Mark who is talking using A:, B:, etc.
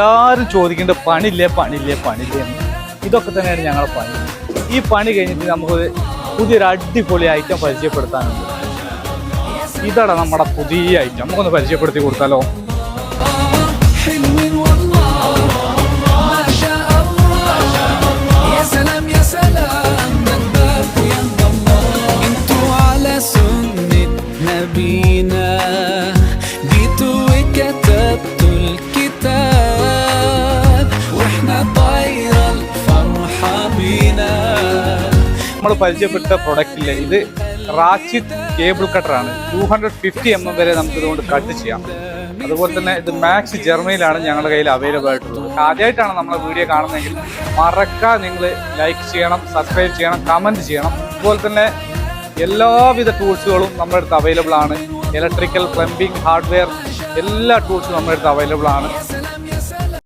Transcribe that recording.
A: എല്ലാവരും ചോദിക്കേണ്ട പണിയില്ലേ പണിയില്ലേ പണിയില്ലേ എന്ന്. ഇതൊക്കെ തന്നെയാണ് ഞങ്ങളുടെ പണി. ഈ പണി കഴിഞ്ഞിട്ട് നമുക്ക് പുതിയൊരു അടിപൊളി ഐറ്റം പരിചയപ്പെടുത്താനുണ്ട്. ഇതാണ് നമ്മുടെ പുതിയ ഐറ്റം. നമുക്കൊന്ന് പരിചയപ്പെടുത്തി കൊടുത്താലോ? നമ്മൾ പരിചയപ്പെട്ട പ്രൊഡക്റ്റില്ലേ, ഇത് റാച്ചിറ്റ് കേബിൾ കട്ടറാണ്. 250 mm വരെ നമുക്ക് ഇതുകൊണ്ട് കട്ട് ചെയ്യാം. അതുപോലെ തന്നെ ഇത് മാക്സ് ജർമ്മനിയിലാണ് ഞങ്ങളുടെ കയ്യിൽ അവൈലബിൾ ആയിട്ടുള്ളത്. ആദ്യമായിട്ടാണ് നമ്മളെ വീഡിയോ കാണുന്നതെങ്കിൽ മറക്കാതെ നിങ്ങൾ ലൈക്ക് ചെയ്യണം, സബ്സ്ക്രൈബ് ചെയ്യണം, കമൻറ്റ് ചെയ്യണം. അതുപോലെ തന്നെ എല്ലാവിധ ടൂൾസുകളും നമ്മുടെ അടുത്ത് അവൈലബിൾ ആണ്. ഇലക്ട്രിക്കൽ, പ്ലംബിംഗ്, ഹാർഡ്വെയർ എല്ലാ ടൂൾസും നമ്മുടെ അടുത്ത് അവൈലബിൾ ആണ്.